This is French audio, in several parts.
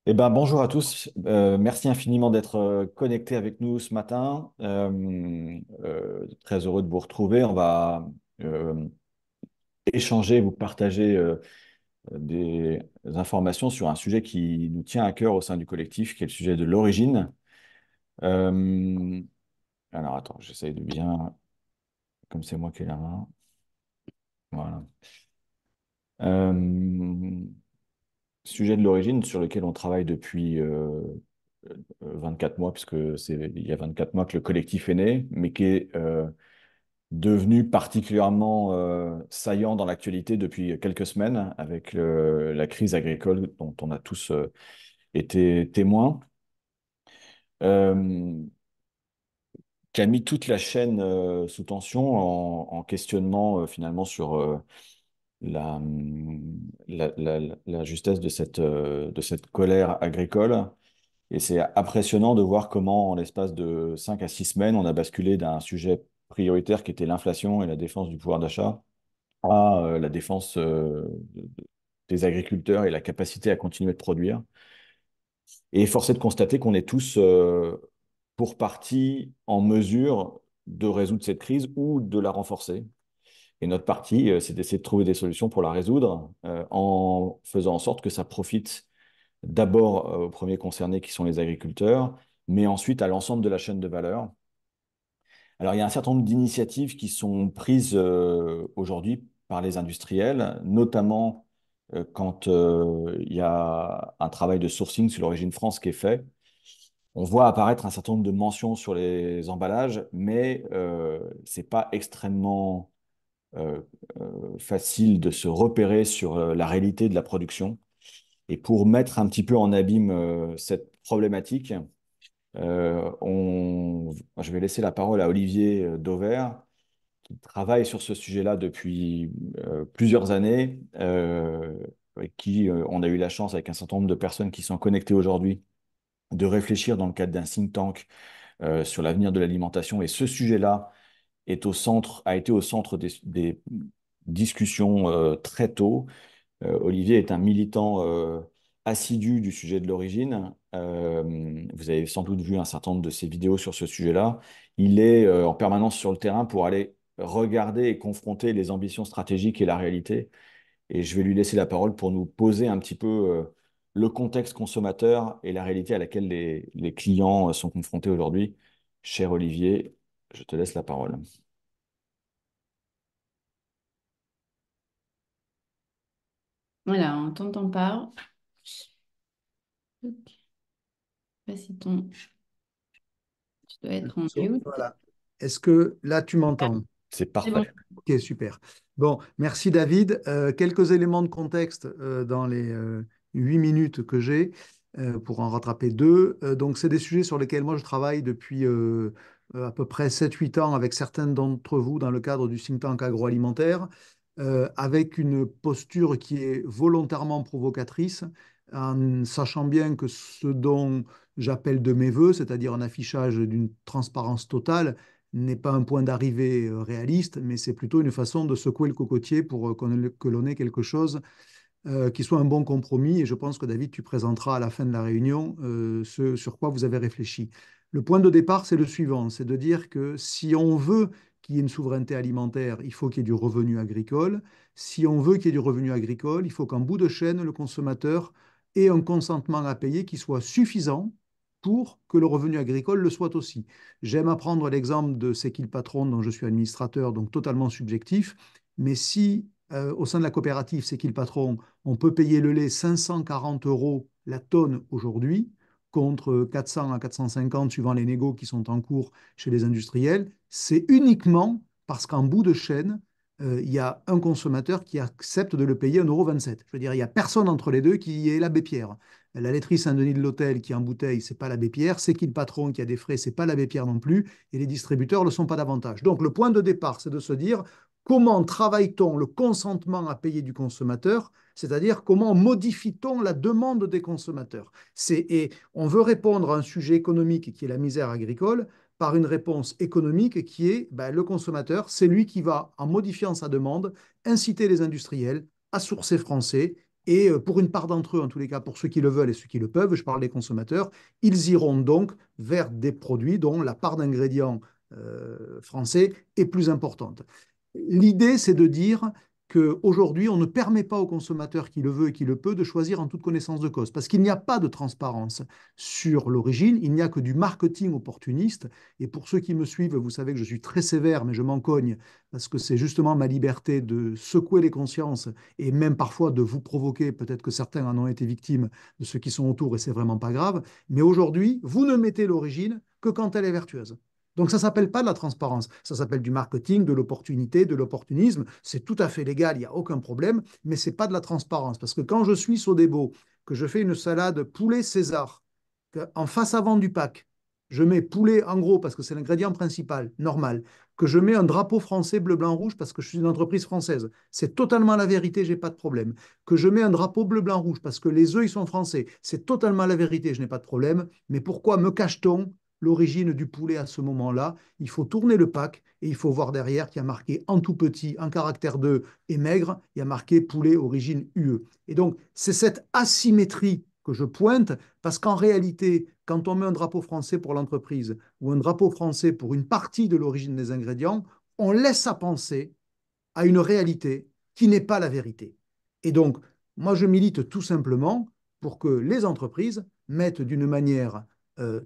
Bonjour à tous. Merci infiniment d'être connectés avec nous ce matin. Très heureux de vous retrouver. On va euh, échanger, vous partager des informations sur un sujet qui nous tient à cœur au sein du collectif, qui est le sujet de l'origine. Euh, alors, attends, j'essaye de bien, comme c'est moi qui ai la main. Voilà. Euh, Sujet de l'origine sur lequel on travaille depuis 24 mois, puisque c'est il y a 24 mois que le collectif est né, mais qui est devenu particulièrement saillant dans l'actualité depuis quelques semaines avec la crise agricole dont on a tous été témoins, euh, qui a mis toute la chaîne sous tension en questionnement finalement sur la, la justesse de cette colère agricole. Et c'est impressionnant de voir comment, en l'espace de 5 à 6 semaines, on a basculé d'un sujet prioritaire qui était l'inflation et la défense du pouvoir d'achat à la défense des agriculteurs et la capacité à continuer de produire. Et force est de constater qu'on est tous, pour partie, en mesure de résoudre cette crise ou de la renforcer. Et notre partie, c'est d'essayer de trouver des solutions pour la résoudre en faisant en sorte que ça profite d'abord aux premiers concernés qui sont les agriculteurs, mais ensuite à l'ensemble de la chaîne de valeur. Alors, il y a un certain nombre d'initiatives qui sont prises aujourd'hui par les industriels, notamment quand il y a un travail de sourcing sur l'origine France qui est fait. On voit apparaître un certain nombre de mentions sur les emballages, mais ce n'est pas extrêmement euh, facile de se repérer sur la réalité de la production. Et pour mettre un petit peu en abîme cette problématique, je vais laisser la parole à Olivier Dauvert, qui travaille sur ce sujet-là depuis plusieurs années, avec qui on a eu la chance, avec un certain nombre de personnes qui sont connectées aujourd'hui, de réfléchir dans le cadre d'un think tank sur l'avenir de l'alimentation. Et ce sujet-là a été au centre des discussions très tôt. Olivier est un militant assidu du sujet de l'origine. Vous avez sans doute vu un certain nombre de ses vidéos sur ce sujet-là. Il est en permanence sur le terrain pour aller regarder et confronter les ambitions stratégiques et la réalité. Et je vais lui laisser la parole pour nous poser un petit peu le contexte consommateur et la réalité à laquelle les clients sont confrontés aujourd'hui. Cher Olivier, je te laisse la parole. Voilà, on t'entend pas. Je sais pas si tu dois être en mute. Voilà. Est-ce que là, tu m'entends? C'est C'est bon. parfait. Ok, super. Bon, merci David. Quelques éléments de contexte dans les 8 minutes que j'ai pour en rattraper deux. Donc, c'est des sujets sur lesquels moi je travaille depuis à peu près 7 8 ans avec certains d'entre vous dans le cadre du think tank agroalimentaire, avec une posture qui est volontairement provocatrice, en sachant bien que ce dont j'appelle de mes voeux, c'est-à-dire un affichage d'une transparence totale, n'est pas un point d'arrivée réaliste, mais c'est plutôt une façon de secouer le cocotier pour que l'on ait quelque chose qui soit un bon compromis. Et je pense que David, tu présenteras à la fin de la réunion ce sur quoi vous avez réfléchi. Le point de départ, c'est le suivant, c'est de dire que si on veut qu'il y ait une souveraineté alimentaire, il faut qu'il y ait du revenu agricole. Si on veut qu'il y ait du revenu agricole, il faut qu'en bout de chaîne, le consommateur ait un consentement à payer qui soit suffisant pour que le revenu agricole le soit aussi. J'aime apprendre l'exemple de C'est qui le patron dont je suis administrateur, donc totalement subjectif, mais si au sein de la coopérative C'est qui le patron, on peut payer le lait 540 euros la tonne aujourd'hui, contre 400 à 450 suivant les négos qui sont en cours chez les industriels. C'est uniquement parce qu'en bout de chaîne, il y a un consommateur qui accepte de le payer 1,27 €. Je veux dire, il n'y a personne entre les deux qui est l'abbé Pierre. La laiterie Saint-Denis de l'Hôtel qui est en bouteille, c'est pas l'abbé Pierre. C'est qui le patron qui a des frais, c'est pas l'abbé Pierre non plus. Et les distributeurs ne le sont pas davantage. Donc le point de départ, c'est de se dire comment travaille-t-on le consentement à payer du consommateur, c'est-à-dire comment modifie-t-on la demande des consommateurs. Et on veut répondre à un sujet économique qui est la misère agricole par une réponse économique qui est ben, le consommateur, c'est lui qui va, en modifiant sa demande, inciter les industriels à sourcer français Et pour une part d'entre eux, en tous les cas, pour ceux qui le veulent et ceux qui le peuvent, je parle des consommateurs, ils iront donc vers des produits dont la part d'ingrédients français est plus importante. L'idée, c'est de dire qu'aujourd'hui, on ne permet pas au consommateur qui le veut et qui le peut de choisir en toute connaissance de cause, parce qu'il n'y a pas de transparence sur l'origine, il n'y a que du marketing opportuniste. Et pour ceux qui me suivent, vous savez que je suis très sévère, mais je m'en cogne, parce que c'est justement ma liberté de secouer les consciences et même parfois de vous provoquer. Peut-être que certains en ont été victimes de ceux qui sont autour, et c'est vraiment pas grave. Mais aujourd'hui, vous ne mettez l'origine que quand elle est vertueuse. Donc ça ne s'appelle pas de la transparence, ça s'appelle du marketing, de l'opportunité, de l'opportunisme. C'est tout à fait légal, il n'y a aucun problème, mais ce n'est pas de la transparence. Parce que quand je suis Sodebo, que je fais une salade poulet César, en face avant du pack, je mets poulet en gros parce que c'est l'ingrédient principal, normal, que je mets un drapeau français bleu, blanc, rouge parce que je suis une entreprise française, c'est totalement la vérité, j'ai pas de problème. Que je mets un drapeau bleu, blanc, rouge parce que les œufs ils sont français, c'est totalement la vérité, je n'ai pas de problème. Mais pourquoi me cache-t-on l'origine du poulet à ce moment-là? Il faut tourner le pack et il faut voir derrière qu'il y a marqué en tout petit, en caractère 2 et maigre, il y a marqué poulet origine UE. Et donc, c'est cette asymétrie que je pointe parce qu'en réalité, quand on met un drapeau français pour l'entreprise ou un drapeau français pour une partie de l'origine des ingrédients, on laisse à penser à une réalité qui n'est pas la vérité. Et donc, moi, je milite tout simplement pour que les entreprises mettent d'une manière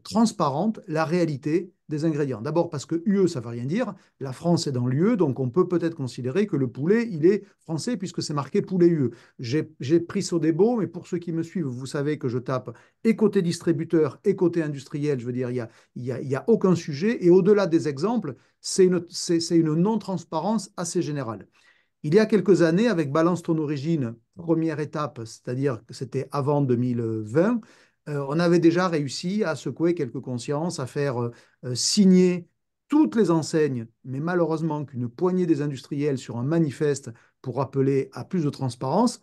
transparente la réalité des ingrédients. D'abord parce que UE, ça ne veut rien dire. La France est dans l'UE, donc on peut peut-être considérer que le poulet, il est français puisque c'est marqué poulet UE. J'ai pris Sodebo, mais pour ceux qui me suivent, vous savez que je tape et côté distributeur et côté industriel. Je veux dire, il y a aucun sujet. Et au-delà des exemples, c'est une non-transparence assez générale. Il y a quelques années, avec Balance ton origine, première étape, c'est-à-dire que c'était avant 2020, on avait déjà réussi à secouer quelques consciences, à faire signer toutes les enseignes, mais malheureusement qu'une poignée des industriels sur un manifeste pour appeler à plus de transparence.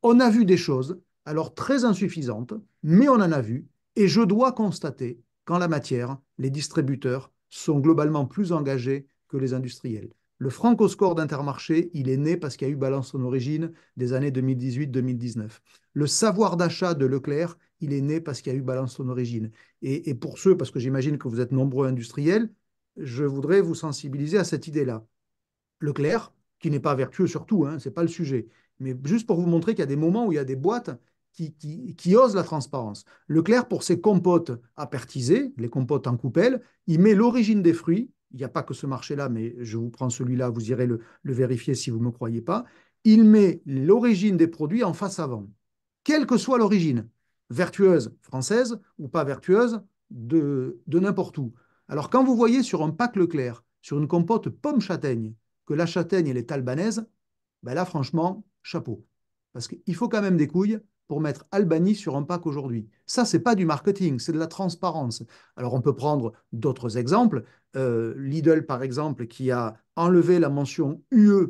On a vu des choses, alors très insuffisantes, mais on en a vu, et je dois constater qu'en la matière, les distributeurs sont globalement plus engagés que les industriels. Le Franco-Score d'Intermarché, il est né parce qu'il y a eu Balance son origine des années 2018-2019. Le savoir d'achat de Leclerc, il est né parce qu'il y a eu Balance son origine. Et pour ceux, parce que j'imagine que vous êtes nombreux industriels, je voudrais vous sensibiliser à cette idée-là. Leclerc, qui n'est pas vertueux surtout, hein, ce n'est pas le sujet, mais juste pour vous montrer qu'il y a des moments où il y a des boîtes qui osent la transparence. Leclerc, pour ses compotes à pertiser, les compotes en coupelle, il met l'origine des fruits. Il n'y a pas que ce marché-là, mais je vous prends celui-là, vous irez le vérifier si vous ne me croyez pas. Il met l'origine des produits en face avant, quelle que soit l'origine, vertueuse française ou pas vertueuse, de n'importe où. Alors quand vous voyez sur un pack Leclerc, sur une compote pomme-châtaigne, que la châtaigne, elle est albanaise, ben là, franchement, chapeau. Parce qu'il faut quand même des couilles pour mettre Albanie sur un pack aujourd'hui. Ça, c'est pas du marketing, c'est de la transparence. Alors, on peut prendre d'autres exemples. Lidl, par exemple, qui a enlevé la mention UE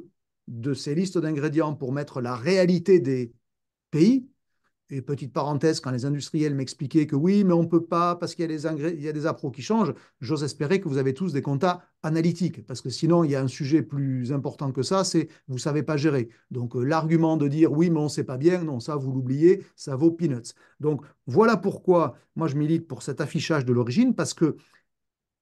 de ses listes d'ingrédients pour mettre la réalité des pays. Et petite parenthèse, quand les industriels m'expliquaient que oui, mais on ne peut pas parce qu'il y a il y a des appros qui changent, j'ose espérer que vous avez tous des comptas analytiques, parce que sinon, il y a un sujet plus important que ça, c'est vous ne savez pas gérer. Donc, l'argument de dire oui, mais on ne sait pas bien, non, ça, vous l'oubliez, ça vaut peanuts. Donc, voilà pourquoi moi, je milite pour cet affichage de l'origine, parce que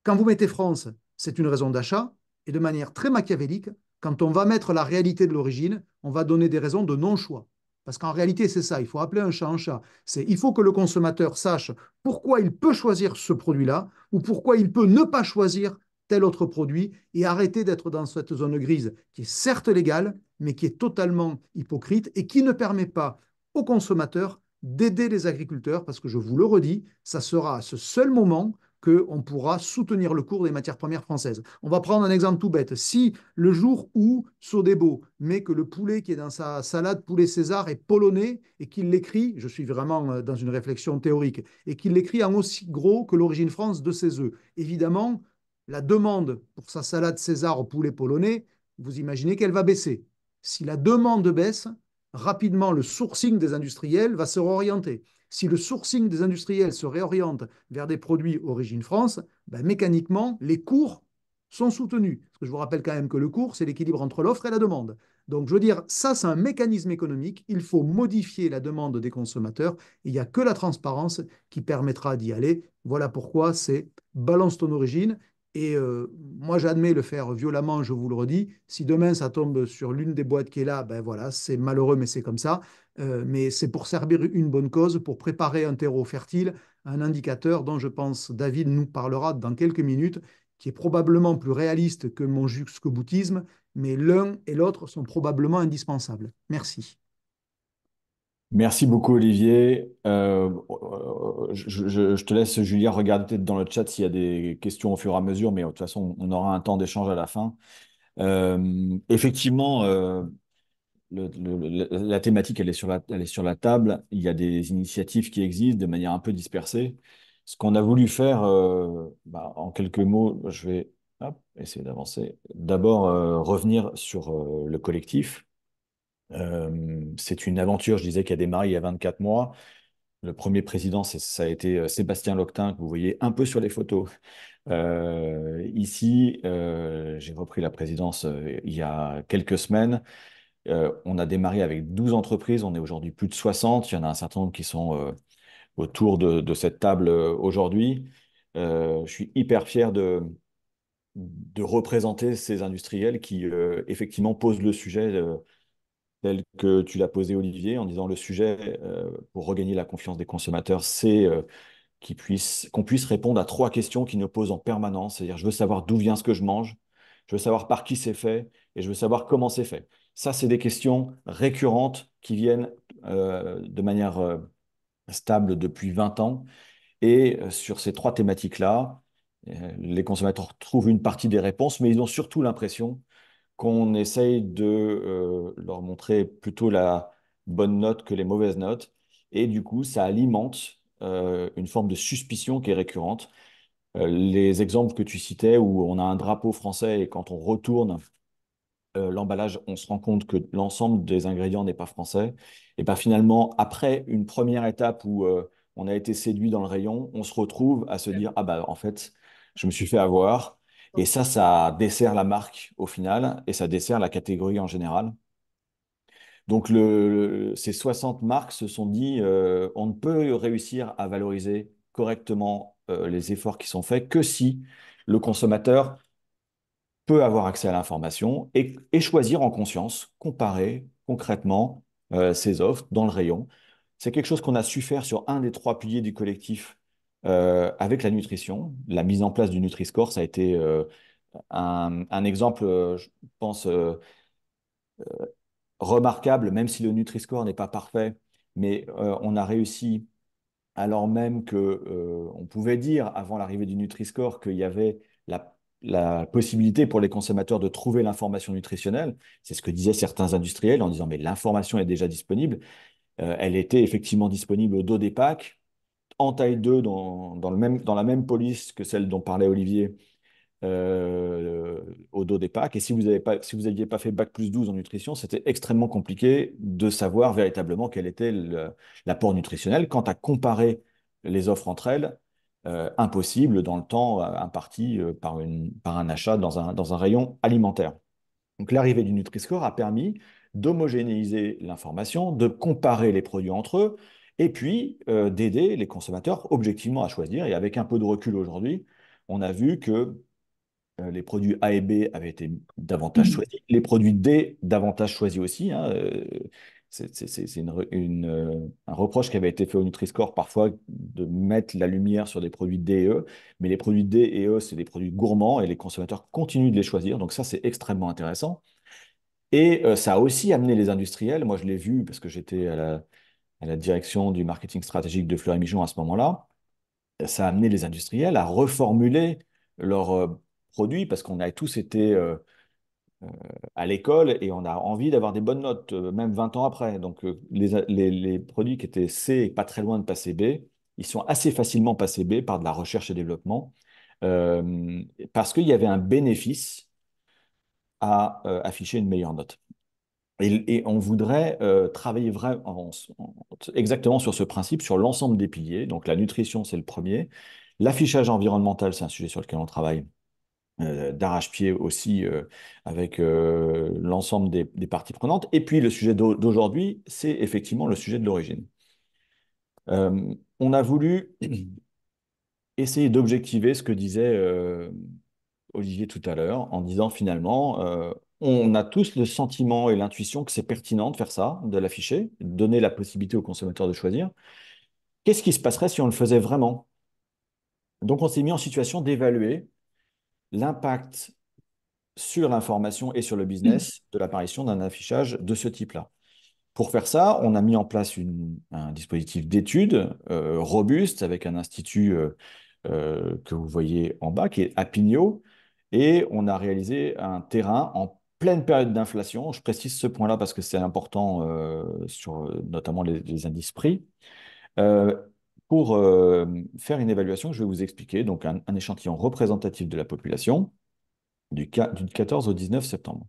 quand vous mettez France, c'est une raison d'achat, et de manière très machiavélique, quand on va mettre la réalité de l'origine, on va donner des raisons de non-choix. Parce qu'en réalité, c'est ça, il faut appeler un chat un chat. Il faut que le consommateur sache pourquoi il peut choisir ce produit-là ou pourquoi il peut ne pas choisir tel autre produit et arrêter d'être dans cette zone grise qui est certes légale, mais qui est totalement hypocrite et qui ne permet pas aux consommateurs d'aider les agriculteurs, parce que je vous le redis, ça sera à ce seul moment qu'on pourra soutenir le cours des matières premières françaises. On va prendre un exemple tout bête. Si le jour où Sodebo met que le poulet qui est dans sa salade poulet César est polonais et qu'il l'écrit, je suis vraiment dans une réflexion théorique, et qu'il l'écrit en aussi gros que l'origine France de ses œufs, évidemment, la demande pour sa salade César au poulet polonais, vous imaginez qu'elle va baisser. Si la demande baisse, rapidement le sourcing des industriels va se réorienter. Si le sourcing des industriels se réoriente vers des produits origine France, ben, mécaniquement, les cours sont soutenus. Parce que je vous rappelle quand même que le cours, c'est l'équilibre entre l'offre et la demande. Donc, je veux dire, ça, c'est un mécanisme économique. Il faut modifier la demande des consommateurs. Il n'y a que la transparence qui permettra d'y aller. Voilà pourquoi c'est balance ton origine. Et moi, j'admets le faire violemment, je vous le redis. Si demain, ça tombe sur l'une des boîtes qui est là, ben voilà, c'est malheureux, mais c'est comme ça. Mais c'est pour servir une bonne cause, pour préparer un terreau fertile, un indicateur dont je pense David nous parlera dans quelques minutes, qui est probablement plus réaliste que mon jusqu'au-boutisme, mais l'un et l'autre sont probablement indispensables. Merci. Merci beaucoup, Olivier. Je te laisse, Julien, regarder peut-être dans le chat s'il y a des questions au fur et à mesure, mais de toute façon, on aura un temps d'échange à la fin. Effectivement, la thématique, elle est sur la table. Il y a des initiatives qui existent de manière un peu dispersée. Ce qu'on a voulu faire, en quelques mots, je vais hop, essayer d'avancer. D'abord, revenir sur le collectif. C'est une aventure, je disais, qui a démarré il y a 24 mois. Le premier président, ça a été Sébastien Loctin, que vous voyez un peu sur les photos. Ici, j'ai repris la présidence il y a quelques semaines. On a démarré avec 12 entreprises, on est aujourd'hui plus de 60. Il y en a un certain nombre qui sont autour de cette table aujourd'hui. Je suis hyper fier de représenter ces industriels qui, effectivement, posent le sujet tel que tu l'as posé, Olivier, en disant le sujet pour regagner la confiance des consommateurs, c'est qu'on puisse répondre à trois questions qui nous posent en permanence. C'est-à-dire, je veux savoir d'où vient ce que je mange, je veux savoir par qui c'est fait et je veux savoir comment c'est fait. Ça, c'est des questions récurrentes qui viennent de manière stable depuis 20 ans. Et sur ces trois thématiques-là, les consommateurs trouvent une partie des réponses, mais ils ont surtout l'impression qu'on essaye de leur montrer plutôt la bonne note que les mauvaises notes. Et du coup, ça alimente une forme de suspicion qui est récurrente. Les exemples que tu citais où on a un drapeau français et quand on retourne l'emballage, on se rend compte que l'ensemble des ingrédients n'est pas français. Et bien finalement, après une première étape où on a été séduit dans le rayon, on se retrouve à se dire, ah bah en fait, je me suis fait avoir. Et ça dessert la marque au final et ça dessert la catégorie en général. Donc ces 60 marques se sont dit, on ne peut réussir à valoriser correctement les efforts qui sont faits que si le consommateur peut avoir accès à l'information et choisir en conscience, comparer concrètement ses offres dans le rayon. C'est quelque chose qu'on a su faire sur un des trois piliers du collectif avec la nutrition. La mise en place du Nutri-Score, ça a été un exemple, je pense, remarquable, même si le Nutri-Score n'est pas parfait, mais on a réussi alors même que on pouvait dire avant l'arrivée du Nutri-Score qu'il y avait la possibilité pour les consommateurs de trouver l'information nutritionnelle. C'est ce que disaient certains industriels en disant mais l'information est déjà disponible. Elle était effectivement disponible au dos des packs, en taille 2 dans la même police que celle dont parlait Olivier, au dos des packs. Et si vous n'aviez pas fait bac plus 12 en nutrition, c'était extrêmement compliqué de savoir véritablement quel était l'apport nutritionnel. Quant à comparer les offres entre elles, impossible dans le temps imparti par un achat dans un rayon alimentaire. Donc l'arrivée du Nutri-Score a permis d'homogénéiser l'information, de comparer les produits entre eux, et puis d'aider les consommateurs objectivement à choisir. Et avec un peu de recul aujourd'hui, on a vu que les produits A et B avaient été davantage choisis, les produits D davantage choisis aussi, hein. C'est un reproche qui avait été fait au Nutri-Score parfois de mettre la lumière sur des produits D et E, mais les produits D et E, c'est des produits gourmands et les consommateurs continuent de les choisir. Donc ça, c'est extrêmement intéressant. Et ça a aussi amené les industriels, moi je l'ai vu parce que j'étais à la direction du marketing stratégique de Fleury Michon à ce moment-là, ça a amené les industriels à reformuler leurs produits parce qu'on a tous été à l'école et on a envie d'avoir des bonnes notes, même 20 ans après. Donc, les produits qui étaient C et pas très loin de passer B, ils sont assez facilement passés B par de la recherche et développement parce qu'il y avait un bénéfice à afficher une meilleure note. Et on voudrait travailler vraiment exactement sur ce principe, sur l'ensemble des piliers. Donc la nutrition, c'est le premier. L'affichage environnemental, c'est un sujet sur lequel on travaille d'arrache-pied aussi avec l'ensemble des parties prenantes. Et puis le sujet d'aujourd'hui, c'est effectivement le sujet de l'origine. On a voulu essayer d'objectiver ce que disait Olivier tout à l'heure en disant finalement, on a tous le sentiment et l'intuition que c'est pertinent de faire ça, de l'afficher, de donner la possibilité aux consommateurs de choisir. Qu'est-ce qui se passerait si on le faisait vraiment? Donc on s'est mis en situation d'évaluer l'impact sur l'information et sur le business de l'apparition d'un affichage de ce type-là. Pour faire ça, on a mis en place un dispositif d'études robuste avec un institut que vous voyez en bas, qui est Apinio, et on a réalisé un terrain en pleine période d'inflation. Je précise ce point-là parce que c'est important sur notamment les indices prix. Euh, pour faire une évaluation, je vais vous expliquer donc un échantillon représentatif de la population du 14 au 19 septembre.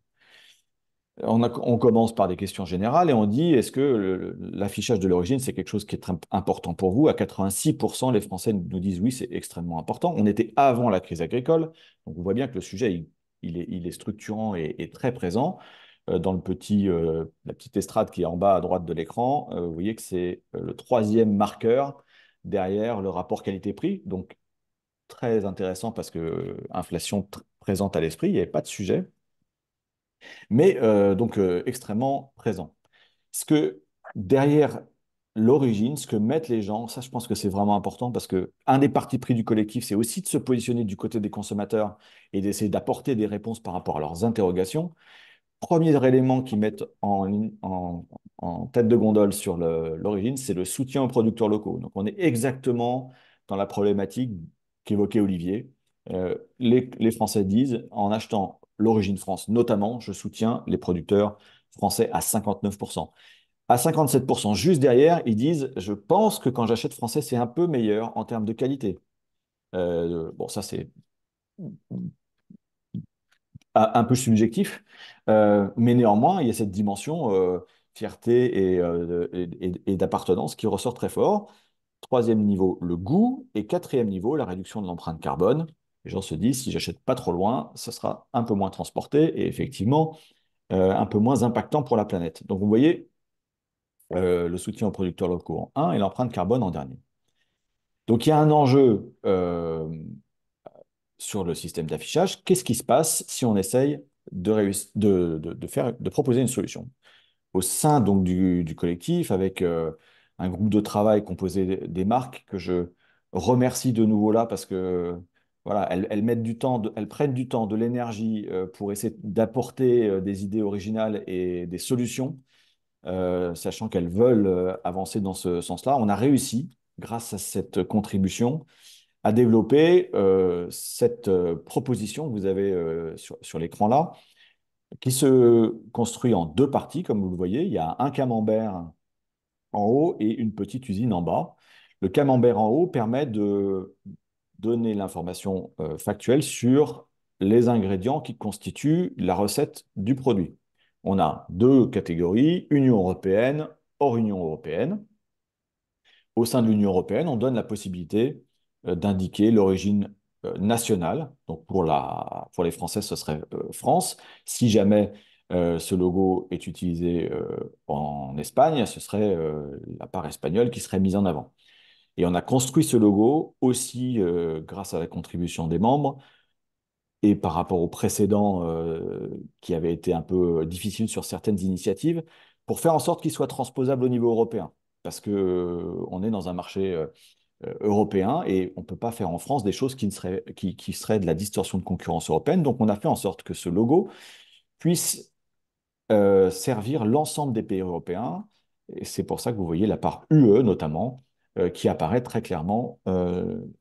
On commence par des questions générales et on dit, est-ce que l'affichage de l'origine, c'est quelque chose qui est très important pour vous? À 86%, les Français nous disent oui, c'est extrêmement important. On était avant la crise agricole, donc on voit bien que le sujet, il est structurant et très présent. Dans la petite estrade qui est en bas à droite de l'écran, vous voyez que c'est le troisième marqueur derrière le rapport qualité-prix. Donc, très intéressant parce que inflation présente à l'esprit, il n'y avait pas de sujet mais donc extrêmement présent. Ce que derrière l'origine, ce que mettent les gens, ça je pense que c'est vraiment important parce que un des partis pris du collectif, c'est aussi de se positionner du côté des consommateurs et d'essayer d'apporter des réponses par rapport à leurs interrogations. Premier élément qu'ils mettent en tête de gondole sur l'origine, c'est le soutien aux producteurs locaux. Donc on est exactement dans la problématique qu'évoquait Olivier. Les Français disent, en achetant l'origine France, notamment, je soutiens les producteurs français à 59%. À 57%, juste derrière, ils disent, je pense que quand j'achète français, c'est un peu meilleur en termes de qualité. Bon, ça c'est un peu subjectif, mais néanmoins, il y a cette dimension fierté et d'appartenance qui ressort très fort. Troisième niveau, le goût. Et quatrième niveau, la réduction de l'empreinte carbone. Les gens se disent, si j'achète pas trop loin, ça sera un peu moins transporté et effectivement un peu moins impactant pour la planète. Donc vous voyez le soutien aux producteurs locaux en un et l'empreinte carbone en dernier. Donc il y a un enjeu sur le système d'affichage. Qu'est-ce qui se passe si on essaye de proposer une solution? Au sein donc du collectif, avec un groupe de travail composé des marques que je remercie de nouveau là parce que voilà, elles mettent du temps, elles prennent du temps, de l'énergie pour essayer d'apporter des idées originales et des solutions, sachant qu'elles veulent avancer dans ce sens-là. On a réussi, grâce à cette contribution, à développer cette proposition que vous avez sur l'écran là, qui se construit en deux parties, comme vous le voyez. Il y a un camembert en haut et une petite usine en bas. Le camembert en haut permet de donner l'information factuelle sur les ingrédients qui constituent la recette du produit. On a deux catégories, Union européenne, hors Union européenne. Au sein de l'Union européenne, on donne la possibilité d'indiquer l'origine nationale. Donc pour les Français, ce serait France. Si jamais ce logo est utilisé en Espagne, ce serait la part espagnole qui serait mise en avant. Et on a construit ce logo aussi grâce à la contribution des membres et par rapport aux précédents qui avaient été un peu difficiles sur certaines initiatives, pour faire en sorte qu'il soit transposable au niveau européen. Parce que on est dans un marché européen et on ne peut pas faire en France des choses qui seraient de la distorsion de concurrence européenne. Donc on a fait en sorte que ce logo puisse servir l'ensemble des pays européens. Et c'est pour ça que vous voyez la part UE notamment qui apparaît très clairement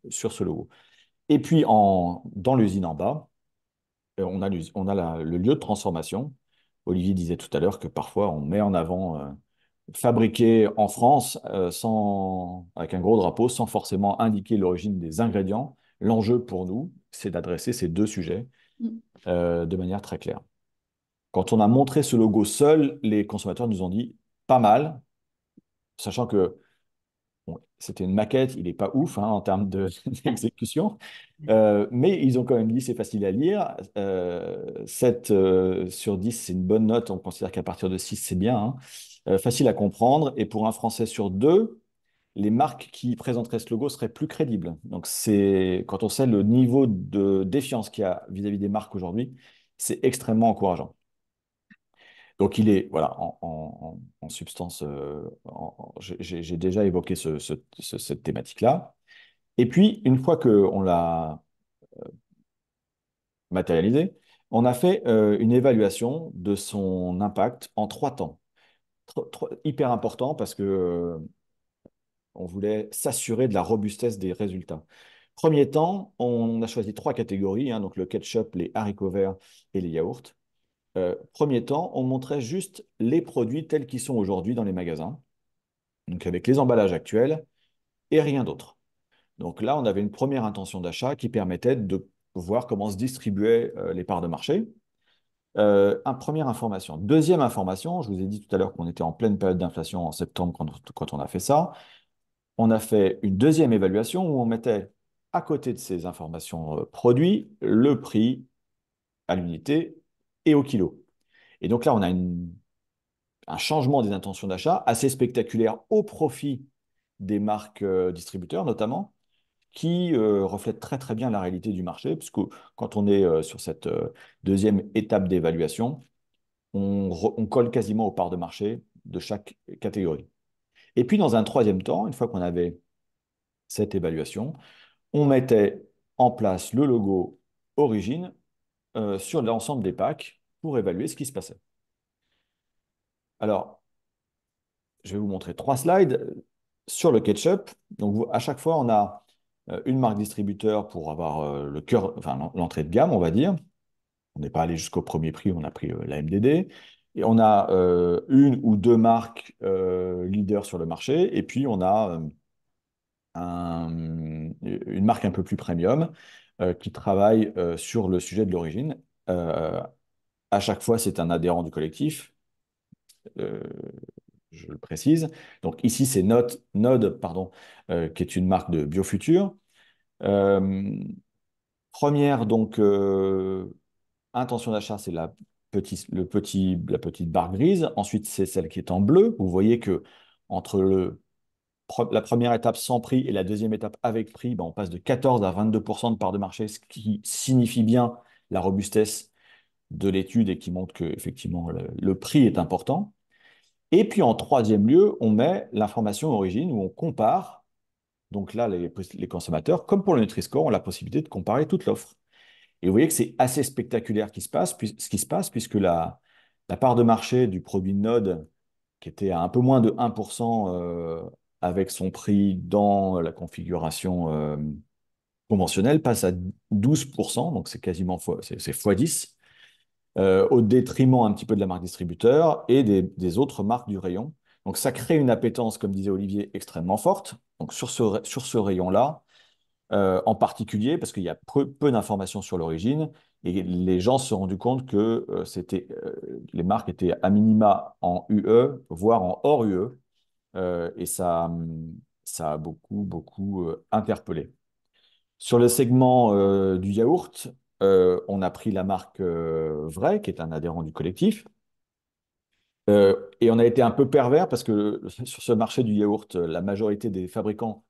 sur ce logo. Et puis dans l'usine en bas, on a le lieu de transformation. Olivier disait tout à l'heure que parfois on met en avant fabriqué en France avec un gros drapeau sans forcément indiquer l'origine des ingrédients. L'enjeu pour nous, c'est d'adresser ces deux sujets Mm. de manière très claire. Quand on a montré ce logo seul, les consommateurs nous ont dit pas mal, sachant que bon, c'était une maquette, il n'est pas ouf hein, en termes d'exécution. Mais ils ont quand même dit c'est facile à lire. 7 sur 10, c'est une bonne note. On considère qu'à partir de 6, c'est bien, hein. Facile à comprendre. Et pour un Français sur 2, les marques qui présenteraient ce logo seraient plus crédibles. Donc, quand on sait le niveau de défiance qu'il y a vis-à-vis des marques aujourd'hui, c'est extrêmement encourageant. Donc, il est, voilà, en substance, j'ai déjà évoqué cette thématique-là. Et puis, une fois qu'on l'a matérialisé, on a fait une évaluation de son impact en 3 temps. Hyper important parce que on voulait s'assurer de la robustesse des résultats. Premier temps, on a choisi 3 catégories, hein, donc le ketchup, les haricots verts et les yaourts. Premier temps, on montrait juste les produits tels qu'ils sont aujourd'hui dans les magasins, donc avec les emballages actuels et rien d'autre. Donc là, on avait une première intention d'achat qui permettait de voir comment se distribuaient les parts de marché. Première information. Deuxième information, je vous ai dit tout à l'heure qu'on était en pleine période d'inflation en septembre quand on a fait ça. On a fait une deuxième évaluation où on mettait à côté de ces informations produits le prix à l'unité et au kilo. Et donc là, on a un changement des intentions d'achat assez spectaculaire au profit des marques distributeurs notamment, qui reflète très très bien la réalité du marché, puisque quand on est sur cette deuxième étape d'évaluation, on colle quasiment aux parts de marché de chaque catégorie. Et puis dans un troisième temps, une fois qu'on avait cette évaluation, on mettait en place le logo Origine sur l'ensemble des packs pour évaluer ce qui se passait. Alors, je vais vous montrer 3 slides sur le ketchup. Donc, à chaque fois, on a une marque distributeur pour avoir le cœur, enfin, l'entrée de gamme, on va dire. On n'est pas allé jusqu'au premier prix, on a pris la MDD. Et on a une ou deux marques leaders sur le marché. Et puis, on a une marque un peu plus premium qui travaille sur le sujet de l'origine. Euh, à chaque fois, c'est un adhérent du collectif, euh, je le précise. Donc ici, c'est Node, pardon, qui est une marque de Biofutur. Euh, Première donc intention d'achat, c'est la petite barre grise. Ensuite, c'est celle qui est en bleu. Vous voyez que entre la première étape sans prix et la deuxième étape avec prix, ben, on passe de 14 à 22% de part de marché, ce qui signifie bien la robustesse de l'étude et qui montre que effectivement le prix est important. Et puis en troisième lieu, on met l'information origine où on compare. Donc là, les consommateurs, comme pour le Nutri-Score, ont la possibilité de comparer toute l'offre. Et vous voyez que c'est assez spectaculaire ce qui se passe, puisque la part de marché du produit Node, qui était à un peu moins de 1% avec son prix dans la configuration conventionnelle, passe à 12%, donc c'est quasiment c'est x10, au détriment un petit peu de la marque distributeur et des autres marques du rayon. Donc ça crée une appétence, comme disait Olivier, extrêmement forte. Donc sur ce rayon-là, en particulier parce qu'il y a peu d'informations sur l'origine et les gens se sont rendus compte que les marques étaient à minima en UE, voire en hors UE, et ça a beaucoup, beaucoup interpellé. Sur le segment du yaourt, on a pris la marque Vrai, qui est un adhérent du collectif. Et on a été un peu pervers parce que sur ce marché du yaourt, la majorité des fabricants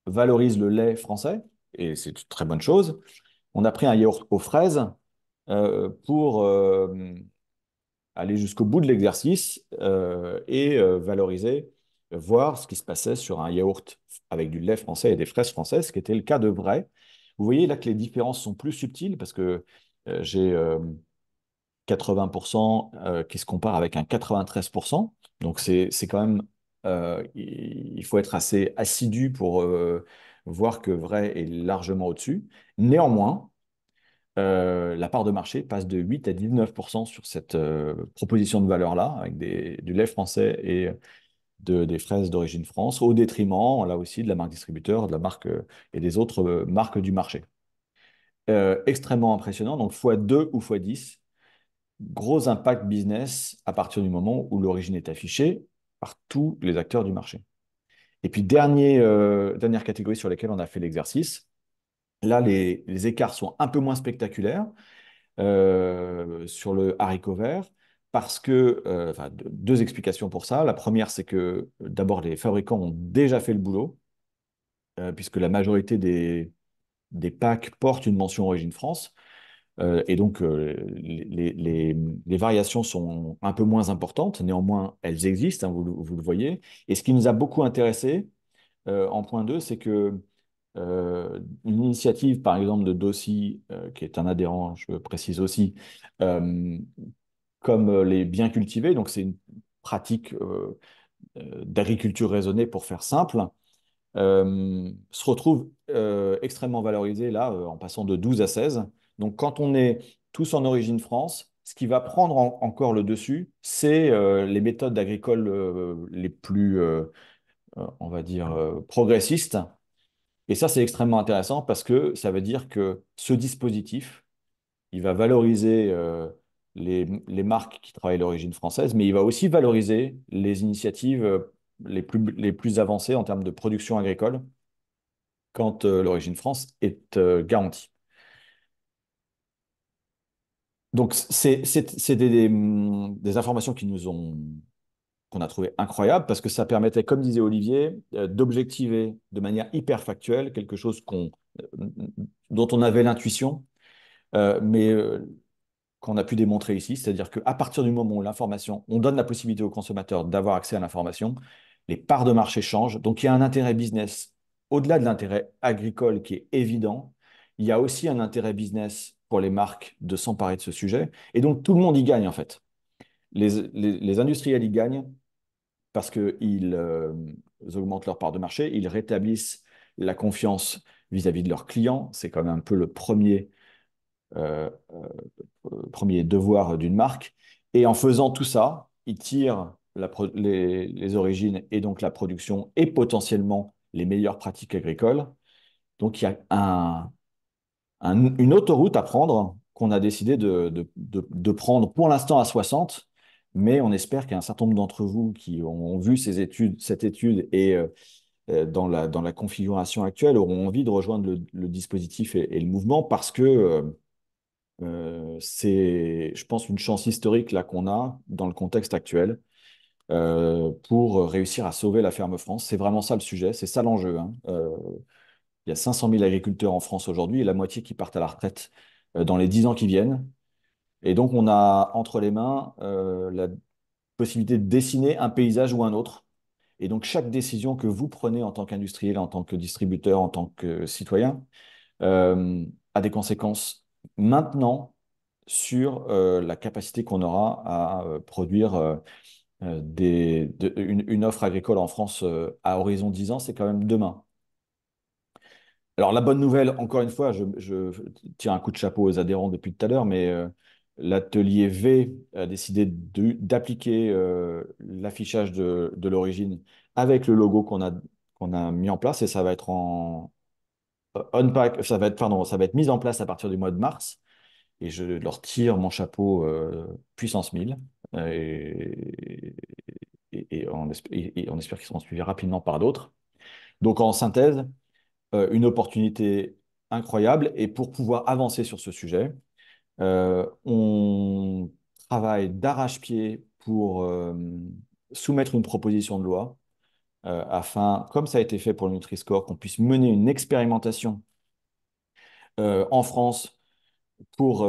valorisent le lait français, et c'est une très bonne chose. On a pris un yaourt aux fraises pour aller jusqu'au bout de l'exercice et valoriser, voir ce qui se passait sur un yaourt avec du lait français et des fraises françaises, ce qui était le cas de Vrai. Vous voyez là que les différences sont plus subtiles parce que j'ai 80% qui se compare avec un 93%. Donc c'est quand même, il faut être assez assidu pour voir que Vrai est largement au-dessus. Néanmoins, la part de marché passe de 8 à 19% sur cette proposition de valeur-là, avec du lait français et des fraises d'origine France, au détriment, là aussi, de la marque distributeur, de la marque et des autres marques du marché. Extrêmement impressionnant, donc x2 ou x10, gros impact business à partir du moment où l'origine est affichée par tous les acteurs du marché. Et puis, dernière catégorie sur laquelle on a fait l'exercice, là, les écarts sont un peu moins spectaculaires sur le haricot vert, parce que, enfin, deux explications pour ça. La première, c'est que d'abord, les fabricants ont déjà fait le boulot, puisque la majorité des packs portent une mention Origine France. Et donc, les variations sont un peu moins importantes. Néanmoins, elles existent, hein, vous le voyez. Et ce qui nous a beaucoup intéressé en point 2, c'est que une initiative, par exemple, de Dossi, qui est un adhérent, je précise aussi, euh, comme les biens cultivés, donc c'est une pratique d'agriculture raisonnée pour faire simple, se retrouve extrêmement valorisé là, en passant de 12 à 16. Donc quand on est tous en origine France, ce qui va prendre encore le dessus, c'est les méthodes agricoles les plus, on va dire, progressistes. Et ça, c'est extrêmement intéressant parce que ça veut dire que ce dispositif, il va valoriser les marques qui travaillent l'origine française, mais il va aussi valoriser les initiatives les plus avancées en termes de production agricole quand l'origine France est garantie. Donc, c'est des informations qu'on a trouvées incroyables parce que ça permettait, comme disait Olivier, d'objectiver de manière hyper factuelle quelque chose dont on avait l'intuition, mais qu'on a pu démontrer ici, c'est-à-dire qu'à partir du moment où l'information, on donne la possibilité aux consommateurs d'avoir accès à l'information, les parts de marché changent. Donc il y a un intérêt business, au-delà de l'intérêt agricole qui est évident, il y a aussi un intérêt business pour les marques de s'emparer de ce sujet. Et donc tout le monde y gagne en fait. Les industriels y gagnent parce qu'ils augmentent leur part de marché, ils rétablissent la confiance vis-à-vis de leurs clients. C'est quand même un peu le euh, premier devoir d'une marque. Et en faisant tout ça, ils tirent les origines et donc la production et potentiellement les meilleures pratiques agricoles. Donc il y a une autoroute à prendre qu'on a décidé de prendre pour l'instant à 60, mais on espère qu'il y a un certain nombre d'entre vous qui ont vu cette étude et dans la configuration actuelle auront envie de rejoindre le dispositif et le mouvement parce que c'est, je pense, une chance historique là qu'on a dans le contexte actuel pour réussir à sauver la ferme France. C'est vraiment ça le sujet, c'est ça l'enjeu, hein. Il y a 500 000 agriculteurs en France aujourd'hui et la moitié qui partent à la retraite dans les 10 ans qui viennent. Et donc, on a entre les mains la possibilité de dessiner un paysage ou un autre. Et donc, chaque décision que vous prenez en tant qu'industriel, en tant que distributeur, en tant que citoyen, a des conséquences maintenant sur la capacité qu'on aura à produire une offre agricole en France à horizon 10 ans, c'est quand même demain. Alors la bonne nouvelle, encore une fois, je tire un coup de chapeau aux adhérents depuis tout à l'heure, mais l'atelier V a décidé d'appliquer l'affichage de l'origine avec le logo qu'on a mis en place et ça va être unpack, pardon, ça va être mis en place à partir du mois de mars. Et je leur tire mon chapeau puissance 1000. Et, et on espère qu'ils seront suivis rapidement par d'autres. Donc, en synthèse, une opportunité incroyable. Et pour pouvoir avancer sur ce sujet, on travaille d'arrache-pied pour soumettre une proposition de loi afin, comme ça a été fait pour le Nutri-Score, qu'on puisse mener une expérimentation en France pour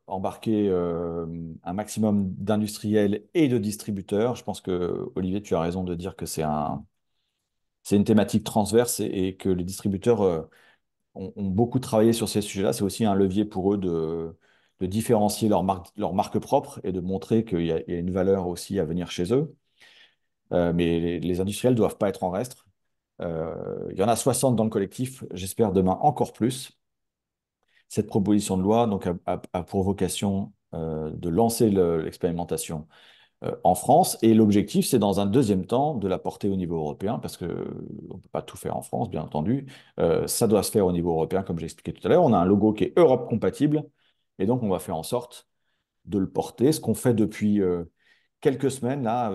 embarquer un maximum d'industriels et de distributeurs. Je pense que, Olivier, tu as raison de dire que c'est une thématique transverse et que les distributeurs ont beaucoup travaillé sur ces sujets-là. C'est aussi un levier pour eux de différencier leur marque propre et de montrer qu'il y a une valeur aussi à venir chez eux. Mais les industriels ne doivent pas être en reste. Il y en a 60 dans le collectif, j'espère demain encore plus. Cette proposition de loi donc, a pour vocation de lancer l'expérimentation en France. Et l'objectif, c'est dans un deuxième temps de la porter au niveau européen, parce qu'on ne peut pas tout faire en France, bien entendu. Ça doit se faire au niveau européen, comme j'ai expliqué tout à l'heure. On a un logo qui est Europe compatible, et donc on va faire en sorte de le porter, ce qu'on fait depuis quelques semaines, là,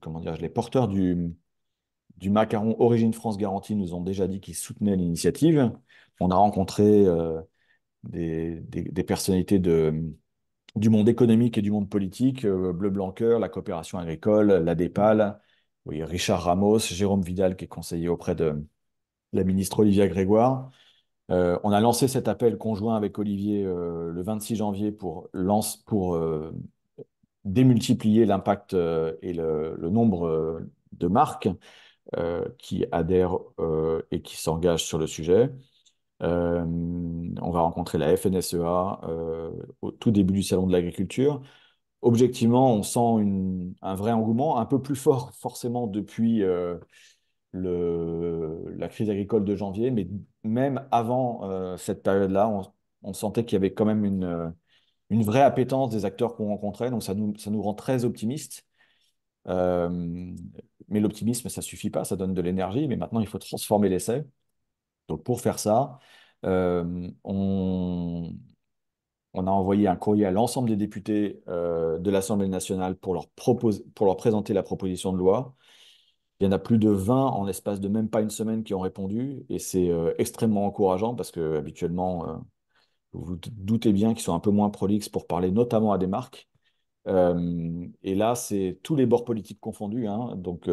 comment dire, les porteurs du macaron Origine France Garantie nous ont déjà dit qu'ils soutenaient l'initiative. On a rencontré des personnalités du monde économique et du monde politique, Bleu Blanc Cœur, la coopération agricole, la DEPAL, oui, Richard Ramos, Jérôme Vidal, qui est conseiller auprès de la ministre Olivia Grégoire. On a lancé cet appel conjoint avec Olivier le 26 janvier pour démultiplier l'impact et le nombre de marques qui adhèrent et qui s'engagent sur le sujet. On va rencontrer la FNSEA au tout début du Salon de l'Agriculture. Objectivement, on sent un vrai engouement, un peu plus fort forcément depuis la crise agricole de janvier, mais même avant cette période-là, on sentait qu'il y avait quand même une vraie appétence des acteurs qu'on rencontrait, donc ça nous rend très optimistes. Euh, mais l'optimisme, ça suffit pas, ça donne de l'énergie, mais maintenant il faut transformer l'essai. Donc pour faire ça, euh, on, on a envoyé un courrier à l'ensemble des députés de l'Assemblée nationale pour leur présenter la proposition de loi. Il y en a plus de 20 en l'espace de même pas une semaine qui ont répondu, et c'est extrêmement encourageant parce que habituellement, vous vous doutez bien qu'ils sont un peu moins prolixes pour parler notamment à des marques. Et là, c'est tous les bords politiques confondus, hein. Donc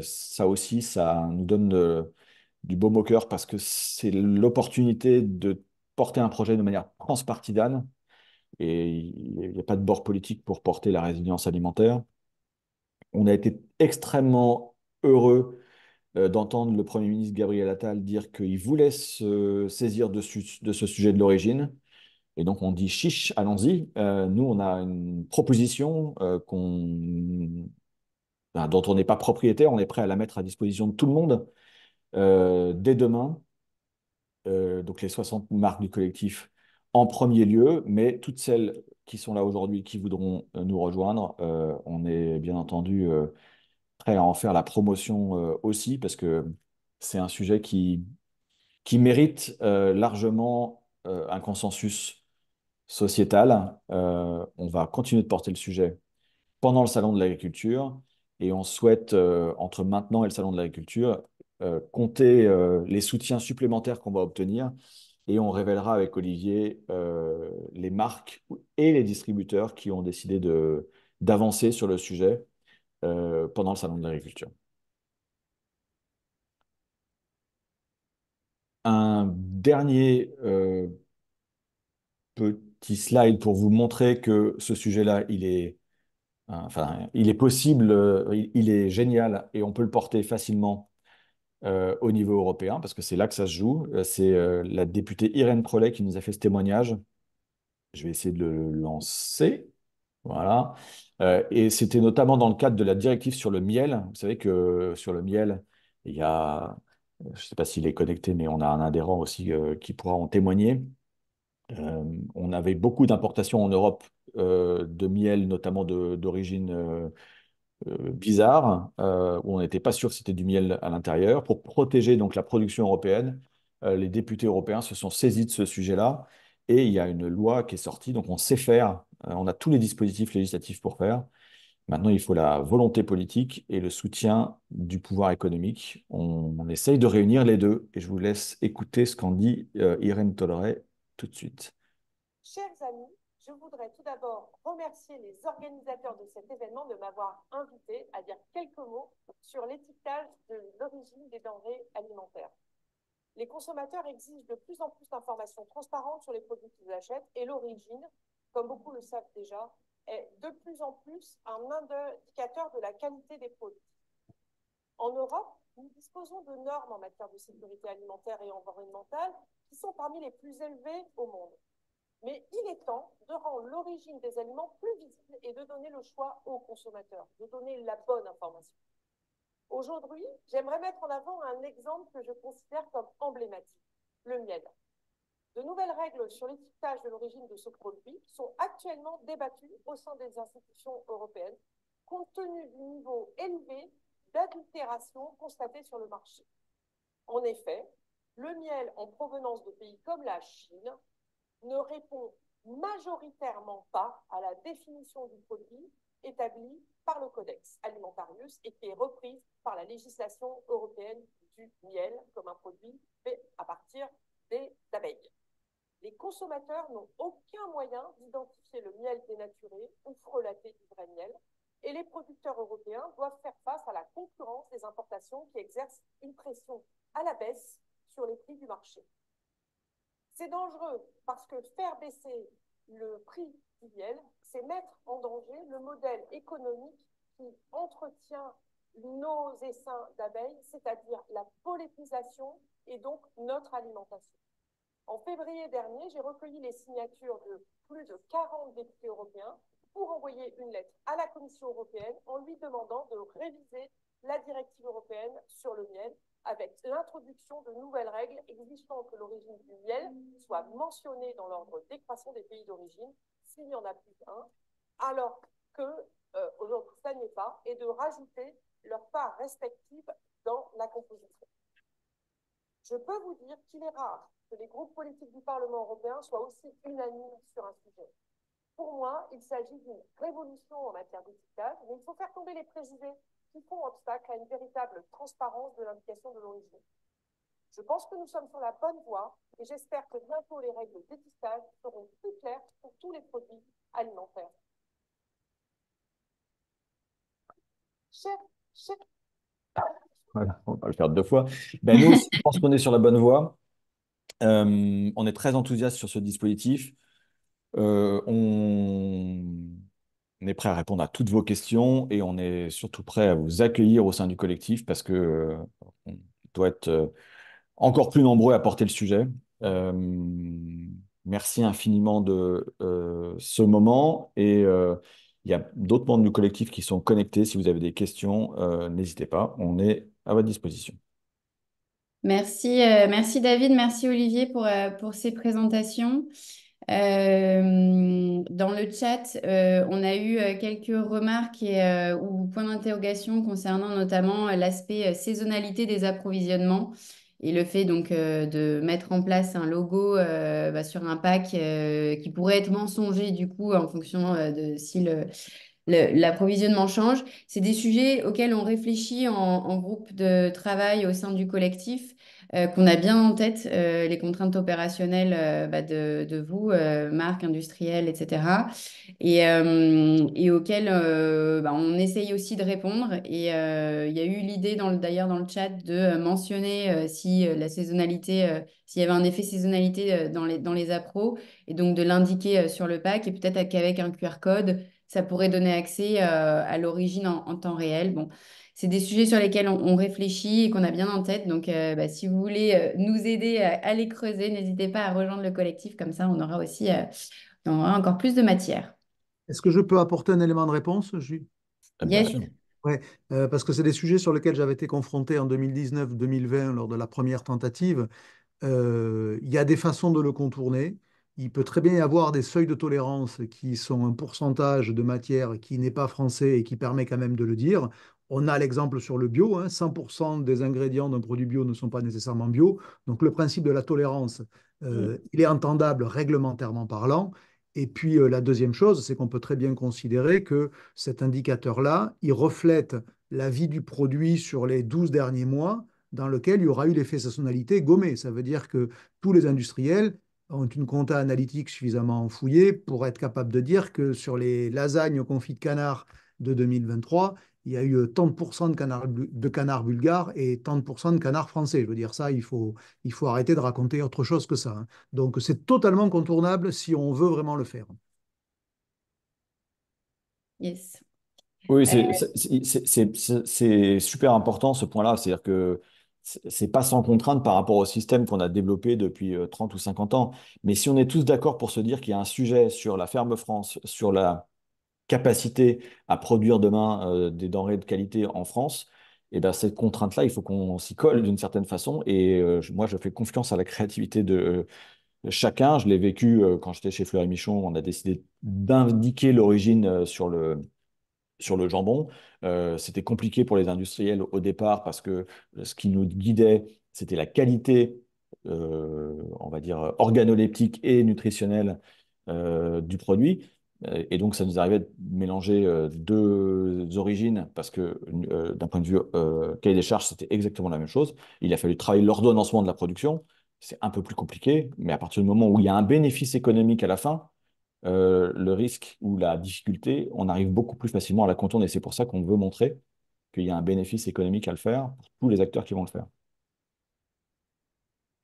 ça aussi, ça nous donne du baume au cœur parce que c'est l'opportunité de porter un projet de manière transpartisane et il n'y a pas de bord politique pour porter la résilience alimentaire. On a été extrêmement heureux d'entendre le Premier ministre Gabriel Attal dire qu'il voulait se saisir de ce sujet de l'origine. Et donc on dit chiche, allons-y. Nous, on a une proposition dont on n'est pas propriétaire, on est prêt à la mettre à disposition de tout le monde dès demain. Donc les 60 marques du collectif en premier lieu, mais toutes celles qui sont là aujourd'hui, qui voudront nous rejoindre, on est bien entendu prêt à en faire la promotion aussi, parce que c'est un sujet qui mérite largement un consensus sociétal. On va continuer de porter le sujet pendant le Salon de l'Agriculture et on souhaite, entre maintenant et le Salon de l'Agriculture, compter les soutiens supplémentaires qu'on va obtenir et on révélera avec Olivier les marques et les distributeurs qui ont décidé d'avancer sur le sujet pendant le Salon de l'Agriculture. Un dernier petit slide pour vous montrer que ce sujet-là, il est possible, il est génial et on peut le porter facilement au niveau européen parce que c'est là que ça se joue. C'est la députée Irène Prolet qui nous a fait ce témoignage. Je vais essayer de le lancer. Voilà. Et c'était notamment dans le cadre de la directive sur le miel. Vous savez que sur le miel, il y a, je ne sais pas s'il est connecté, mais on a un adhérent aussi qui pourra en témoigner. On avait beaucoup d'importations en Europe de miel, notamment d'origine bizarre, où on n'était pas sûr que c'était du miel à l'intérieur. Pour protéger donc la production européenne, les députés européens se sont saisis de ce sujet-là et il y a une loi qui est sortie, donc on sait faire, on a tous les dispositifs législatifs pour faire. Maintenant, il faut la volonté politique et le soutien du pouvoir économique. On essaye de réunir les deux et je vous laisse écouter ce qu'en dit Irène Tolleret tout de suite. Chers amis, je voudrais tout d'abord remercier les organisateurs de cet événement de m'avoir invité à dire quelques mots sur l'étiquetage de l'origine des denrées alimentaires. Les consommateurs exigent de plus en plus d'informations transparentes sur les produits qu'ils achètent et l'origine, comme beaucoup le savent déjà, est de plus en plus un indicateur de la qualité des produits. En Europe, nous disposons de normes en matière de sécurité alimentaire et environnementale qui sont parmi les plus élevées au monde. Mais il est temps de rendre l'origine des aliments plus visible et de donner le choix aux consommateurs, de donner la bonne information. Aujourd'hui, j'aimerais mettre en avant un exemple que je considère comme emblématique, le miel. De nouvelles règles sur l'étiquetage de l'origine de ce produit sont actuellement débattues au sein des institutions européennes, compte tenu du niveau élevé d'adultération constaté sur le marché. En effet, le miel en provenance de pays comme la Chine ne répond majoritairement pas à la définition du produit établie par le Codex Alimentarius et qui est reprise par la législation européenne du miel comme un produit fait à partir des abeilles. Les consommateurs n'ont aucun moyen d'identifier le miel dénaturé ou frelaté du vrai miel et les producteurs européens doivent faire face à la concurrence des importations qui exercent une pression à la baisse sur les prix du marché. C'est dangereux parce que faire baisser le prix du miel, c'est mettre en danger le modèle économique qui entretient nos essaims d'abeilles, c'est-à-dire la pollinisation et donc notre alimentation. En février dernier, j'ai recueilli les signatures de plus de 40 députés européens pour envoyer une lettre à la Commission européenne en lui demandant de réviser la directive européenne sur le miel avec l'introduction de nouvelles règles exigeant que l'origine du miel soit mentionnée dans l'ordre décroissant des pays d'origine, s'il y en a plus d'un, alors que aujourd'hui ça n'est pas, et de rajouter leur part respective dans la composition. Je peux vous dire qu'il est rare que les groupes politiques du Parlement européen soient aussi unanimes sur un sujet. Pour moi, il s'agit d'une révolution en matière d'étiquetage, mais il faut faire tomber les préjugés qui font obstacle à une véritable transparence de l'indication de l'origine. Je pense que nous sommes sur la bonne voie et j'espère que bientôt les règles d'étiquetage seront plus claires pour tous les produits alimentaires. Voilà, on va le faire deux fois. Ben, nous aussi, je pense qu'on est sur la bonne voie. On est très enthousiaste sur ce dispositif. On est prêt à répondre à toutes vos questions et on est surtout prêt à vous accueillir au sein du collectif parce que on doit être encore plus nombreux à porter le sujet. Euh, Merci infiniment de ce moment et il y a d'autres membres du collectif qui sont connectés. Si vous avez des questions, n'hésitez pas, on est à votre disposition. Merci David, merci Olivier pour ces présentations. Dans le chat, on a eu quelques remarques ou points d'interrogation concernant notamment l'aspect saisonnalité des approvisionnements et le fait donc de mettre en place un logo sur un pack qui pourrait être mensonger du coup en fonction de si l'approvisionnement change. C'est des sujets auxquels on réfléchit en groupe de travail au sein du collectif, qu'on a bien en tête, les contraintes opérationnelles de vous, marques industrielles, etc. Et auxquelles on essaye aussi de répondre. Et il y a eu l'idée d'ailleurs dans le chat de mentionner si la saisonnalité, s'il y avait un effet saisonnalité dans les appros, et donc de l'indiquer sur le pack, et peut-être qu'avec un QR code ça pourrait donner accès à l'origine en temps réel. Bon, c'est des sujets sur lesquels on réfléchit et qu'on a bien en tête. Donc, si vous voulez nous aider à les creuser, n'hésitez pas à rejoindre le collectif. Comme ça, on aura aussi on aura encore plus de matière. Est-ce que je peux apporter un élément de réponse, Bien Yes. sûr. Ouais, parce que c'est des sujets sur lesquels j'avais été confronté en 2019-2020 lors de la première tentative. Il y a des façons de le contourner. Il peut très bien y avoir des seuils de tolérance qui sont un pourcentage de matière qui n'est pas français et qui permet quand même de le dire. On a l'exemple sur le bio, hein, 100% des ingrédients d'un produit bio ne sont pas nécessairement bio. Donc le principe de la tolérance, il est entendable réglementairement parlant. Et puis la deuxième chose, c'est qu'on peut très bien considérer que cet indicateur-là, il reflète la vie du produit sur les 12 derniers mois dans lequel il y aura eu l'effet saisonnalité gommé. Ça veut dire que tous les industriels ont une compta analytique suffisamment fouillée pour être capable de dire que sur les lasagnes au confit de canard de 2023, il y a eu tant de pourcents de canards bulgares et tant de pourcents de canards français. Je veux dire, ça, il faut arrêter de raconter autre chose que ça, hein. Donc, c'est totalement contournable si on veut vraiment le faire. Yes. Oui, Euh, c'est super important ce point-là. C'est-à-dire que c'est pas sans contrainte par rapport au système qu'on a développé depuis 30 ou 50 ans. Mais si on est tous d'accord pour se dire qu'il y a un sujet sur la ferme France, sur la capacité à produire demain des denrées de qualité en France, et ben cette contrainte-là, il faut qu'on s'y colle d'une certaine façon. Et moi, je fais confiance à la créativité de chacun. Je l'ai vécu quand j'étais chez Fleury Michon. On a décidé d'indiquer l'origine sur le jambon. C'était compliqué pour les industriels au départ parce que ce qui nous guidait, c'était la qualité, on va dire, organoleptique et nutritionnelle du produit. Et donc, ça nous arrivait de mélanger deux origines parce que d'un point de vue cahier des charges, c'était exactement la même chose. Il a fallu travailler l'ordonnancement de la production. C'est un peu plus compliqué, mais à partir du moment où il y a un bénéfice économique à la fin, le risque ou la difficulté, on arrive beaucoup plus facilement à la contourner. C'est pour ça qu'on veut montrer qu'il y a un bénéfice économique à le faire pour tous les acteurs qui vont le faire.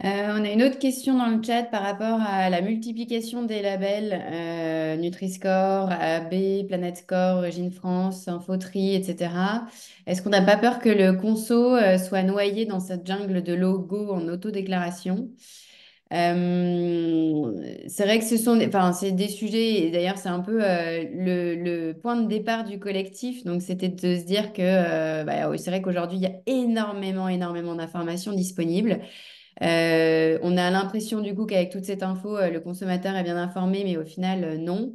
On a une autre question dans le chat par rapport à la multiplication des labels Nutri-Score, AB, Planet Score, Origine France, Infotri, etc. Est-ce qu'on n'a pas peur que le conso soit noyé dans cette jungle de logos en autodéclaration? C'est vrai que enfin, c'est des sujets, et d'ailleurs c'est un peu le point de départ du collectif, donc c'était de se dire que bah, c'est vrai qu'aujourd'hui il y a énormément d'informations disponibles. On a l'impression du coup qu'avec toute cette info, le consommateur est bien informé, mais au final, non.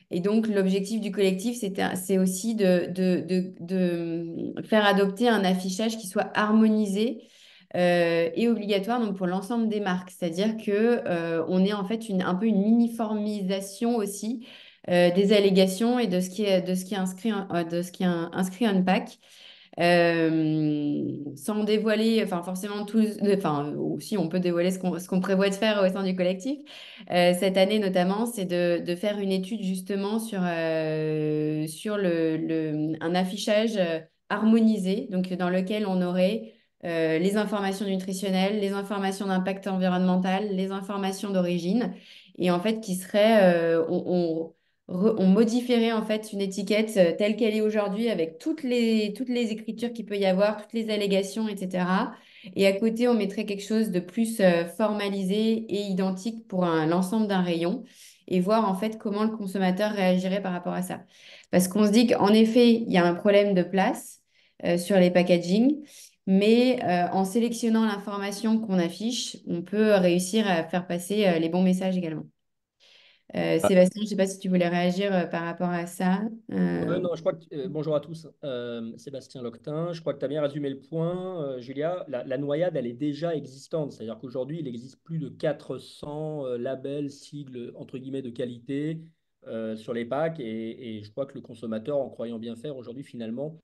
Et donc, l'objectif du collectif, c'est aussi de faire adopter un affichage qui soit harmonisé et obligatoire donc pour l'ensemble des marques. C'est-à-dire que on ait en fait un peu une uniformisation aussi des allégations et de ce qui est inscrit, de ce qui est inscrit en pack. Sans dévoiler, enfin forcément enfin aussi on peut dévoiler ce qu'on prévoit de faire au sein du collectif. Cette année notamment, c'est de faire une étude justement sur un affichage harmonisé, donc dans lequel on aurait les informations nutritionnelles, les informations d'impact environnemental, les informations d'origine, et en fait qui serait, on modifierait en fait une étiquette telle qu'elle est aujourd'hui avec toutes les écritures qu'il peut y avoir, toutes les allégations, etc. Et à côté, on mettrait quelque chose de plus formalisé et identique pour l'ensemble d'un rayon et voir en fait comment le consommateur réagirait par rapport à ça. Parce qu'on se dit qu'en effet, il y a un problème de place sur les packaging, mais en sélectionnant l'information qu'on affiche, on peut réussir à faire passer les bons messages également. Sébastien, je ne sais pas si tu voulais réagir par rapport à ça. Ouais, non, je crois que, bonjour à tous, Sébastien Loctin. Je crois que tu as bien résumé le point, Julia. La noyade, elle est déjà existante. C'est-à-dire qu'aujourd'hui, il existe plus de 400 labels, sigles, entre guillemets, de qualité sur les packs. Et je crois que le consommateur, en croyant bien faire, aujourd'hui, finalement,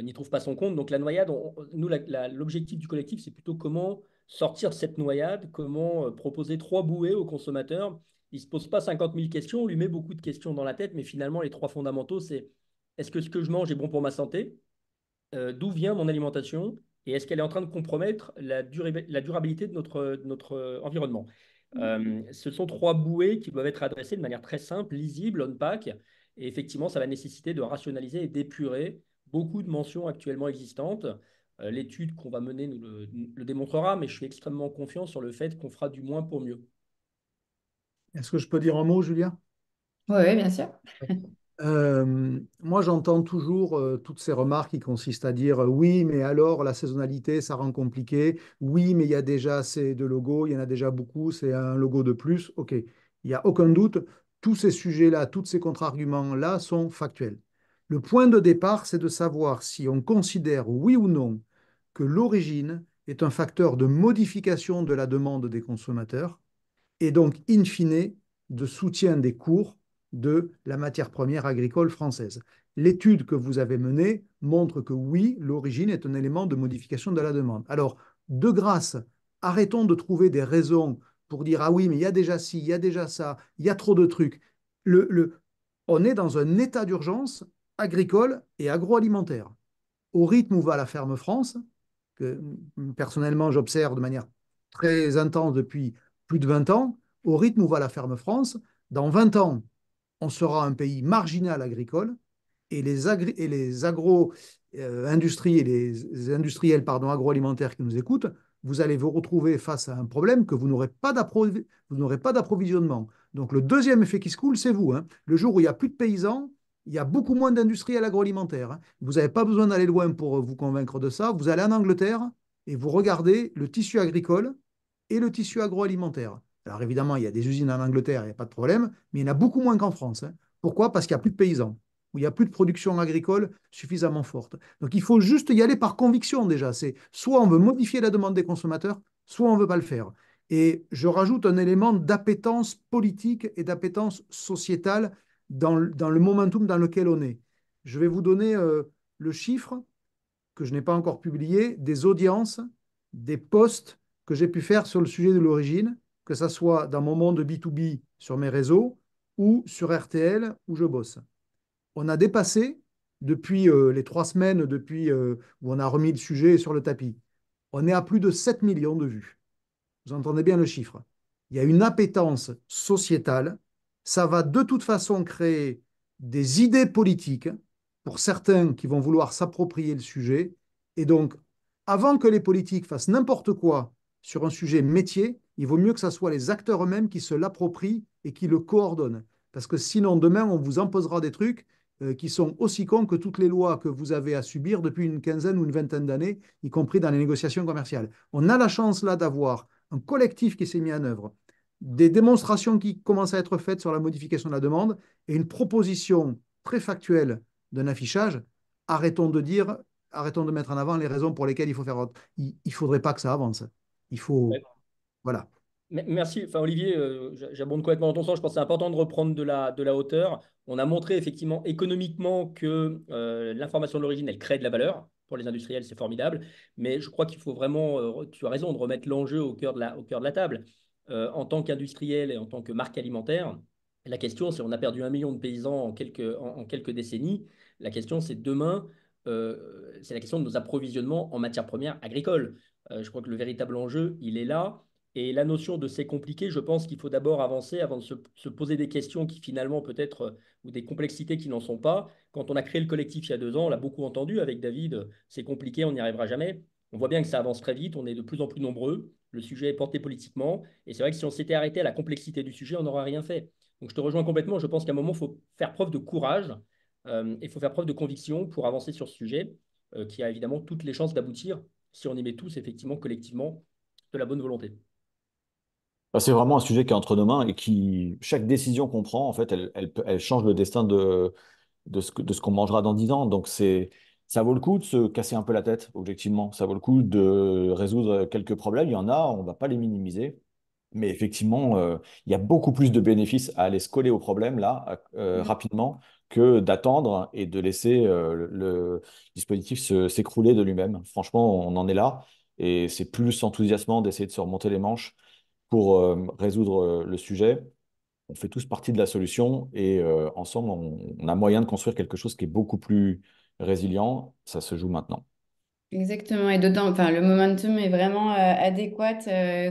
n'y trouve pas son compte. Donc la noyade, nous, l'objectif du collectif, c'est plutôt comment sortir de cette noyade, comment proposer trois bouées au consommateur. Il ne se pose pas 50 000 questions, on lui met beaucoup de questions dans la tête, mais finalement, les trois fondamentaux, c'est est-ce que ce que je mange est bon pour ma santé? D'où vient mon alimentation? Et est-ce qu'elle est en train de compromettre la durabilité de notre environnement? Ce sont trois bouées qui doivent être adressées de manière très simple, lisible, on-pack. Et effectivement, ça va nécessiter de rationaliser et d'épurer beaucoup de mentions actuellement existantes. L'étude qu'on va mener nous le démontrera, mais je suis extrêmement confiant sur le fait qu'on fera du moins pour mieux. Est-ce que je peux dire un mot, Julia? Oui, bien sûr. Moi, j'entends toujours toutes ces remarques qui consistent à dire oui, mais alors la saisonnalité, ça rend compliqué. Oui, mais il y a déjà assez de logos, il y en a déjà beaucoup, c'est un logo de plus. OK, il n'y a aucun doute, tous ces sujets-là, tous ces contre-arguments-là sont factuels. Le point de départ, c'est de savoir si on considère, oui ou non, que l'origine est un facteur de modification de la demande des consommateurs et donc, in fine, de soutien des cours de la matière première agricole française. L'étude que vous avez menée montre que oui, l'origine est un élément de modification de la demande. Alors, de grâce, arrêtons de trouver des raisons pour dire ah oui, mais il y a déjà ci, il y a déjà ça, il y a trop de trucs. On est dans un état d'urgence agricole et agroalimentaire. Au rythme où va la ferme France, que personnellement j'observe de manière très intense depuis plus de 20 ans, au rythme où va la ferme France, dans 20 ans, on sera un pays marginal agricole et les agro-industries et les industriels agroalimentaires qui nous écoutent, vous allez vous retrouver face à un problème que vous n'aurez pas d'approvisionnement. Donc le deuxième effet qui se coule, c'est vous. Hein. Le jour où il n'y a plus de paysans, il y a beaucoup moins d'industriels agroalimentaires. Hein. Vous n'avez pas besoin d'aller loin pour vous convaincre de ça. Vous allez en Angleterre et vous regardez le tissu agricole et le tissu agroalimentaire. Alors évidemment, il y a des usines en Angleterre, il n'y a pas de problème, mais il y en a beaucoup moins qu'en France. Hein. Pourquoi? Parce qu'il n'y a plus de paysans, où il n'y a plus de production agricole suffisamment forte. Donc il faut juste y aller par conviction déjà. C'est soit on veut modifier la demande des consommateurs, soit on ne veut pas le faire. Et je rajoute un élément d'appétence politique et d'appétence sociétale dans le momentum dans lequel on est. Je vais vous donner le chiffre que je n'ai pas encore publié des audiences, des posts que j'ai pu faire sur le sujet de l'origine, que ce soit dans mon monde B2B sur mes réseaux ou sur RTL où je bosse. On a dépassé, depuis les 3 semaines où on a remis le sujet sur le tapis, on est à plus de 7 millions de vues. Vous entendez bien le chiffre. Il y a une appétence sociétale. Ça va de toute façon créer des idées politiques pour certains qui vont vouloir s'approprier le sujet. Et donc, avant que les politiques fassent n'importe quoi sur un sujet métier, il vaut mieux que ce soit les acteurs eux-mêmes qui se l'approprient et qui le coordonnent. Parce que sinon, demain, on vous imposera des trucs qui sont aussi cons que toutes les lois que vous avez à subir depuis une quinzaine ou une vingtaine d'années, y compris dans les négociations commerciales. On a la chance là d'avoir un collectif qui s'est mis en œuvre, des démonstrations qui commencent à être faites sur la modification de la demande et une proposition très factuelle d'un affichage. Arrêtons de dire, arrêtons de mettre en avant les raisons pour lesquelles il faut faire autre. Il ne faudrait pas que ça avance. Il faut. Voilà. Merci. Enfin, Olivier, j'abonde complètement dans ton sens. Je pense que c'est important de reprendre de la hauteur. On a montré effectivement économiquement que l'information de l'origine, elle crée de la valeur. Pour les industriels, c'est formidable. Mais je crois qu'il faut vraiment, tu as raison, de remettre l'enjeu au cœur de la table. En tant qu'industriel et en tant que marque alimentaire, la question, c'est on a perdu 1 million de paysans en quelques décennies. La question, c'est demain, c'est la question de nos approvisionnements en matières premières agricoles. Je crois que le véritable enjeu, il est là. Et la notion de c'est compliqué, je pense qu'il faut d'abord avancer avant de se poser des questions qui finalement peut-être, ou des complexités qui n'en sont pas. Quand on a créé le collectif il y a 2 ans, on l'a beaucoup entendu avec David, c'est compliqué, on n'y arrivera jamais. On voit bien que ça avance très vite, on est de plus en plus nombreux, le sujet est porté politiquement, et c'est vrai que si on s'était arrêté à la complexité du sujet, on n'aurait rien fait. Donc je te rejoins complètement, je pense qu'à un moment, il faut faire preuve de courage, il faut faire preuve de conviction pour avancer sur ce sujet, qui a évidemment toutes les chances d'aboutir, si on y met tous, effectivement, collectivement, de la bonne volonté. Bah, c'est vraiment un sujet qui est entre nos mains et chaque décision qu'on prend, en fait, elle change le destin de ce qu'on mangera dans 10 ans. Donc, ça vaut le coup de se casser un peu la tête, objectivement. Ça vaut le coup de résoudre quelques problèmes. Il y en a, on ne va pas les minimiser. Mais effectivement, il y a beaucoup plus de bénéfices à aller se coller au problème, là, rapidement, que d'attendre et de laisser le dispositif s'écrouler de lui-même. Franchement, on en est là. Et c'est plus enthousiasmant d'essayer de se remonter les manches pour résoudre le sujet. On fait tous partie de la solution et ensemble, on a moyen de construire quelque chose qui est beaucoup plus résilient. Ça se joue maintenant. Exactement, et d'autant, enfin, le momentum est vraiment adéquat.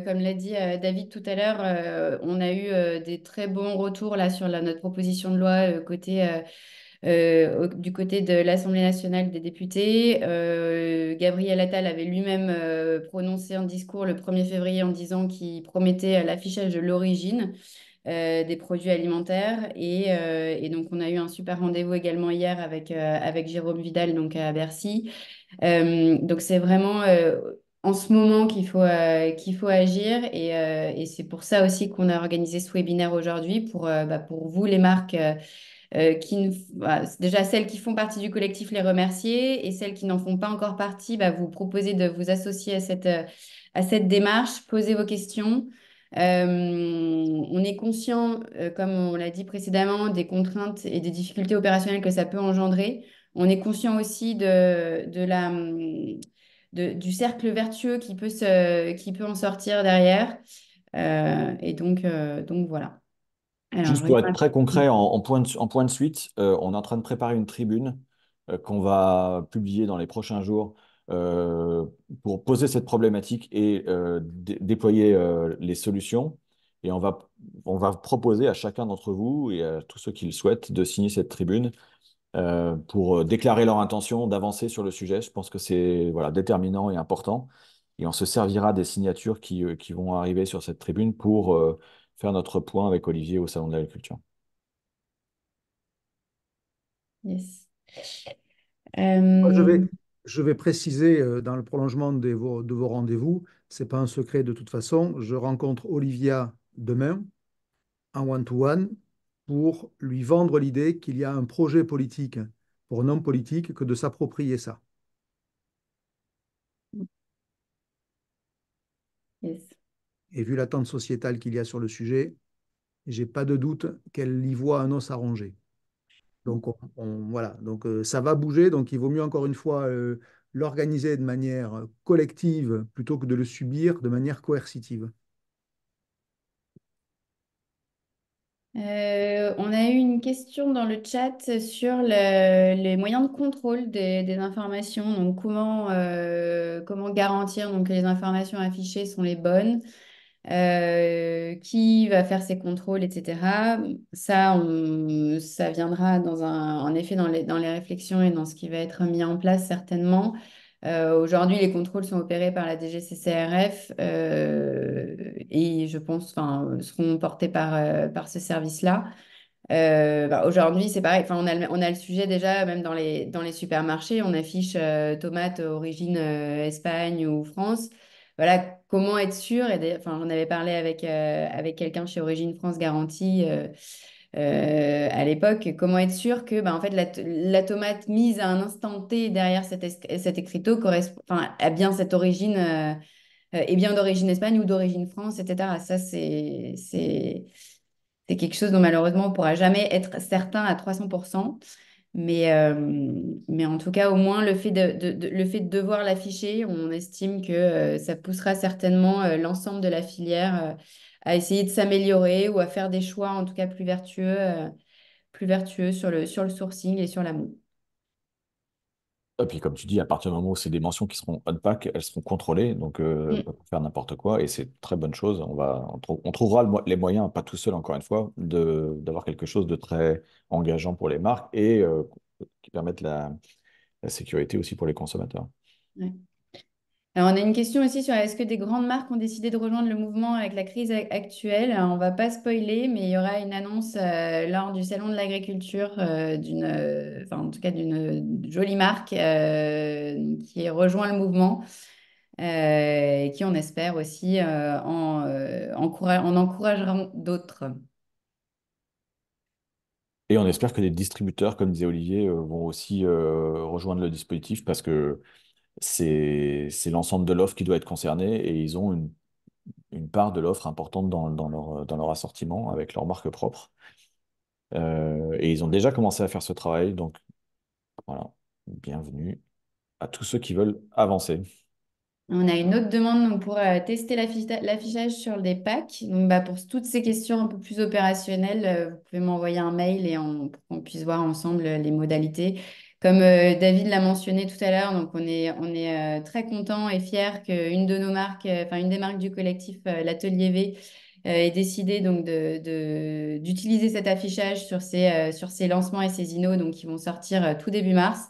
Comme l'a dit David tout à l'heure, on a eu des très bons retours là sur notre proposition de loi du côté de l'Assemblée nationale des députés. Gabriel Attal avait lui-même prononcé un discours le 1er février en disant qu'il promettait l'affichage de l'origine des produits alimentaires. Et donc, on a eu un super rendez-vous également hier avec Jérôme Vidal, donc à Bercy. Donc, c'est vraiment en ce moment qu'il faut agir. Et c'est pour ça aussi qu'on a organisé ce webinaire aujourd'hui pour vous, les marques. Déjà celles qui font partie du collectif, les remercier, et celles qui n'en font pas encore partie, vous proposer de vous associer à cette démarche, poser vos questions. On est conscient, comme on l'a dit précédemment, des contraintes et des difficultés opérationnelles que ça peut engendrer. On est conscient aussi du cercle vertueux qui peut en sortir derrière. Donc voilà. Alors, je Juste pour être regarde. très concret, en point de suite, on est en train de préparer une tribune qu'on va publier dans les prochains jours euh, pour poser cette problématique et déployer les solutions. Et on va proposer à chacun d'entre vous et à tous ceux qui le souhaitent de signer cette tribune pour déclarer leur intention d'avancer sur le sujet. Je pense que c'est voilà, déterminant et important. Et on se servira des signatures qui vont arriver sur cette tribune pour faire notre point avec Olivier au Salon de l'Agriculture. Yes. Je Euh, vais, je vais préciser dans le prolongement de vos rendez-vous, ce n'est pas un secret de toute façon. Je rencontre Olivia demain en one-to-one pour lui vendre l'idée qu'il y a un projet politique pour un homme politique que de s'approprier ça. yes. Et vu l'attente sociétale qu'il y a sur le sujet, j'ai pas de doute qu'elle y voit un os à ronger. Donc, voilà. Donc, ça va bouger. Donc, il vaut mieux, encore une fois, l'organiser de manière collective plutôt que de le subir de manière coercitive. On a eu une question dans le chat sur les moyens de contrôle des informations. Donc, comment garantir donc, que les informations affichées sont les bonnes, qui va faire ces contrôles, etc. Ça viendra en effet dans les réflexions et dans ce qui va être mis en place certainement. Aujourd'hui, les contrôles sont opérés par la DGCCRF et je pense, enfin, seront portés par ce service-là. Aujourd'hui, c'est pareil. Enfin, on a le sujet déjà, même dans les supermarchés, on affiche tomates origine Espagne ou France. Voilà, comment être sûr, enfin, j'en avais parlé avec quelqu'un chez Origine France Garantie à l'époque, comment être sûr que en fait, la tomate mise à un instant T derrière cet écriteau correspond, enfin, a bien cette origine, est bien d'origine Espagne ou d'origine France, etc. Ça, c'est quelque chose dont malheureusement on ne pourra jamais être certain à 300%. Mais en tout cas, au moins, le fait de devoir l'afficher, on estime que ça poussera certainement l'ensemble de la filière à essayer de s'améliorer ou à faire des choix, en tout cas plus vertueux sur le sourcing et sur l'amont. Et puis, comme tu dis, à partir du moment où c'est des mentions qui seront on-pack, elles seront contrôlées, donc on Mm. peut pas faire n'importe quoi, et c'est une très bonne chose. On trouvera les moyens, pas tout seul encore une fois, d'avoir quelque chose de très engageant pour les marques et qui permette la sécurité aussi pour les consommateurs. Ouais. Alors, on a une question aussi sur est-ce que des grandes marques ont décidé de rejoindre le mouvement avec la crise actuelle? Alors, on ne va pas spoiler, mais il y aura une annonce lors du Salon de l'agriculture enfin, en tout cas d'une jolie marque qui rejoint le mouvement et qui, on espère aussi, en encouragera d'autres. Et on espère que des distributeurs, comme disait Olivier, vont aussi rejoindre le dispositif parce que c'est l'ensemble de l'offre qui doit être concernée et ils ont une part de l'offre importante dans leur assortiment avec leur marque propre. Et ils ont déjà commencé à faire ce travail, donc voilà, bienvenue à tous ceux qui veulent avancer. On a une autre demande donc, pour tester l'affichage sur des packs. Donc, pour toutes ces questions un peu plus opérationnelles, vous pouvez m'envoyer un mail pour qu'on puisse voir ensemble les modalités. Comme David l'a mentionné tout à l'heure, donc on est très content et fier qu'une de nos marques, enfin une des marques du collectif l'Atelier V, ait décidé donc d'utiliser cet affichage sur ses lancements et ses innos donc, qui vont sortir tout début mars.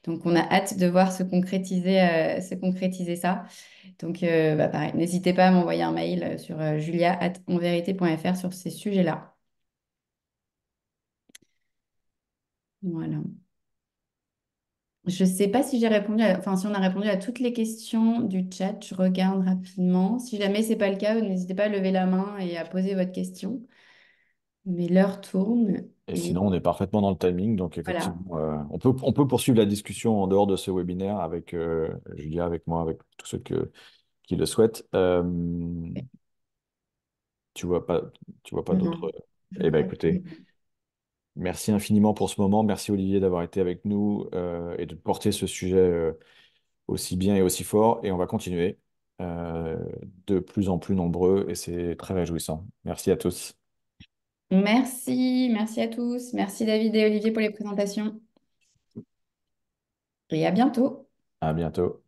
Donc, on a hâte de voir se concrétiser ça. Donc, pareil, n'hésitez pas à m'envoyer un mail sur julia@onverité.fr sur ces sujets-là. Voilà. Je ne sais pas si enfin, si on a répondu à toutes les questions du chat. Je regarde rapidement. Si jamais ce n'est pas le cas, n'hésitez pas à lever la main et à poser votre question. Mais l'heure tourne Et et sinon, on est parfaitement dans le timing, donc voilà. effectivement, on peut poursuivre la discussion en dehors de ce webinaire avec Julia, avec moi, avec tous ceux qui le souhaitent. Tu vois pas, tu vois pas Non, d'autres. je Eh ben, crois que... écoutez, merci infiniment pour ce moment. Merci Olivier d'avoir été avec nous et de porter ce sujet aussi bien et aussi fort. Et on va continuer euh, de plus en plus nombreux et c'est très réjouissant. Merci à tous. Merci à tous. Merci David et Olivier pour les présentations. Et à bientôt. À bientôt.